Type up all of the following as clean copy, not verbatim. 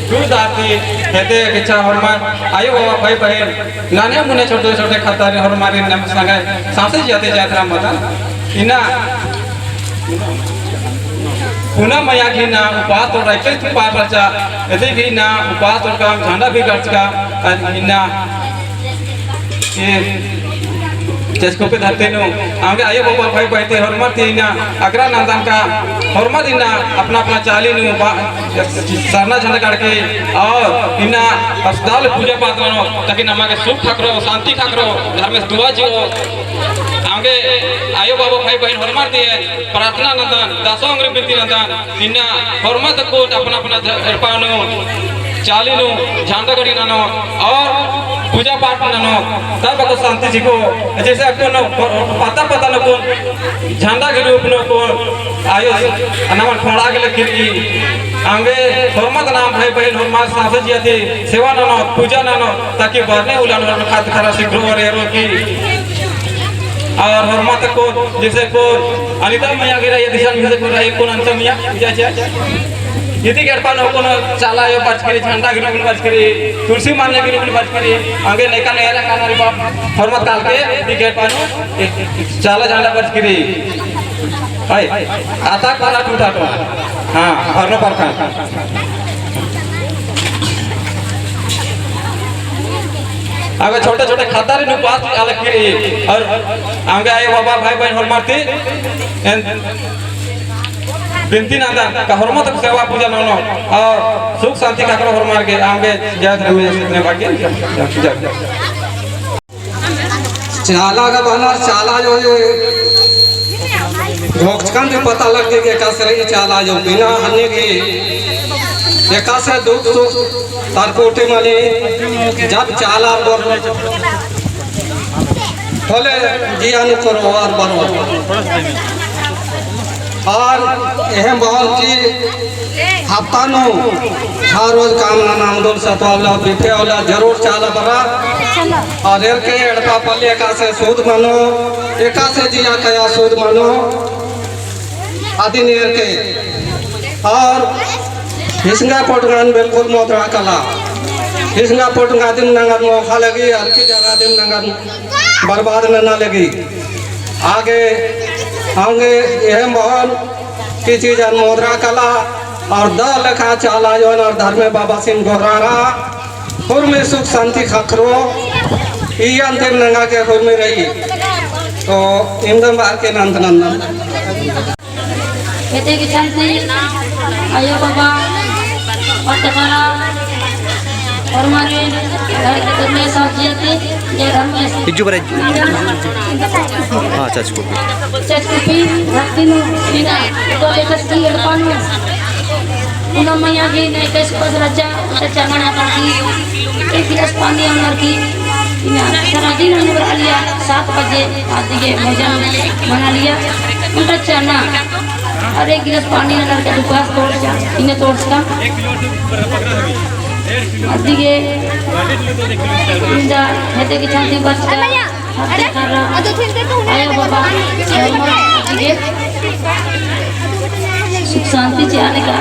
दूध आती हेते किच्छा हरमा आयो बाबा भाई बहन नाने मुने छोटे छोटे खतारे हमारे नम संगे सांसे जाते जात्रा मता इना पुनः मया की ना उपवास और राइट तो पार बचा यदि भी ना उपवास और काम झंडा भी गर्ज का इना ये जिसको पे धरते नो आगे आयो बाबा भाई बैठे हरमत ना अगरा नंदन का हरमत इना अपना अपना चाली नो सरना झंडा काट के और इना अस्पताल पूजा पाठ करो ताकि नमागे सुख खाकरो शांति खाकरो घर में दुआ जियो आगे आयो बाबा भाई बहन हरमत दिए प्रार्थना नंदन दासों अंग्रेज बिनती नंदन इना हरमत को अपना अपना झड़पानो चाली नो झंडा कड़ी नानो और पूजा पाठ नानो तब को शांति जी को जैसे आपको पता पता न को झंडा के रूप न को आयो नमन खड़ा के खिड़की आगे हरमत नाम भाई बहन हरमत सांसद जी थे सेवा नानो पूजा नानो ताकि बरने उलान खात खरा शीघ्र और एरो की और हरमत को जैसे को अनिता मैया गिरा ये दिशा में को रही कोन अंत मैया जा यदि गड़पा न को चाला यो बच करी झंडा के रूप बच करी तुलसी मानने के रूप बच करी आगे नेका नेरा कानारी बाप हरमत काल के यदि गड़पा न चाला झंडा बच करी भाई आता कोना टूटा तो हां हरनो पर खा आगे छोटे छोटे खतारे नु पास अलग करी और आगे आए बाबा भाई बहन हरमती बिनती नादा का हरमत सेवा पूजा नानो और सुख शांति का करो हरमार के आगे जय रमेश ने बाकी चाला का बना चाला जो भोक्षकन जो पता लग गया का सही चाला जो बिना हन्ने के एका से दुख सुख तारकोटे माले जब चाला बोल बोले जियानु करो और बनो और यह बहुत की हफ्ता नो हर रोज काम ना नाम दोल सतवाला बिफे वाला जरूर चाला बरा और एर के एड़पा पल्ले का से सूद मानो एका से जिया कया सूद मानो आदि नेर के और हिसंगा पोटगान बिल्कुल मोदरा कला हिसंगा पोटगा दिन नंगर मोखा लगी हर की जगह दिन नंगर बर्बाद न लगी आगे आगे यह मोहन की चीज मोदरा कला और द लखा चाला जो और धर्म बाबा सिंह गोरारा हुर में सुख शांति खखरो ये अंतिम नंगा के हुर में रही तो इंदम बार के नंद नंदन बेटे की शांति आयो बाबा और तकारा और मारे घर के में साजियते ये घर में इजू पर हां चच को रखती नु बिना तो लेकर की एडपानो उन मैया की नहीं कैसे पस रजा चंगना करती एक गिलास पानी अंदर की इना सारा दिन अंदर आलिया 7 बजे आदि के भोजन बना लिया उनका चना और एक गिलास पानी अंदर के दुकान तोड़ जा इन्हें तोड़ता आदि के इंदा हेते की शांति बच का आयो बाबा सुख शांति से आने का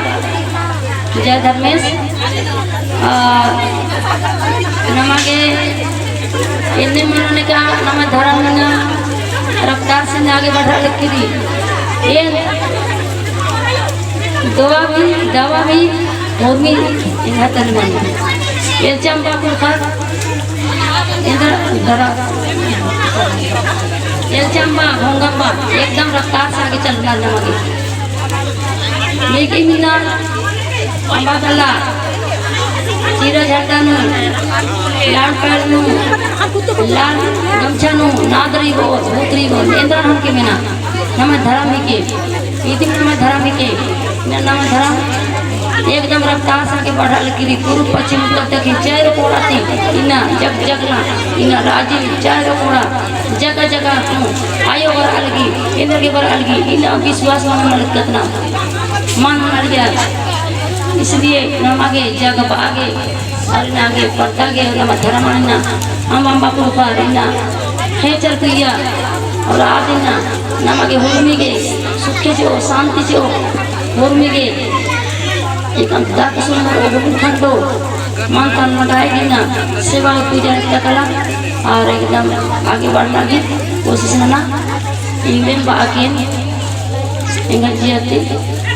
जय धर्मेश नमागे इन्हें मनोने का नम धर्म ने रफ्तार से आगे बढ़ा लिखी थी ये दवा भी भूमि इधर तन ये चंपा पुरखर इधर धरा ये चंपा भोंगम्बा एकदम रफ्तार से आगे चल रहा नमागे लेकिन मीना अंबादल्ला चीरा झंडा नु लाल पैर नु लाल गमछा नु नादरी हो भूतरी हो नेंद्र हम के मीना नम धर्म के इति नम धर्म के नम धर्म एकदम रफ्तार से के बढ़ा लगी पूर्व पश्चिम उत्तर तक चारों कोड़ा थी इना जग जगना इना राजी चारों कोड़ा जगह जगह आयो बर अलगी इंद्र के बर अलगी इना विश्वास में मदद करना मान मर गया इसलिए नम आगे जग आगे और आगे पड़ता गए नम धर्म ना हम बापू का इना है चल किया और आज ना नम आगे होमी गए सुख जो शांति जो होमी गए एक अंतदा कसम ओगुन खंडो मानतान मटाएगी ना सेवा पूजा तकला और एकदम आगे बढ़ना की कोशिश करना इंग्लैंड बाकी इंग्लिश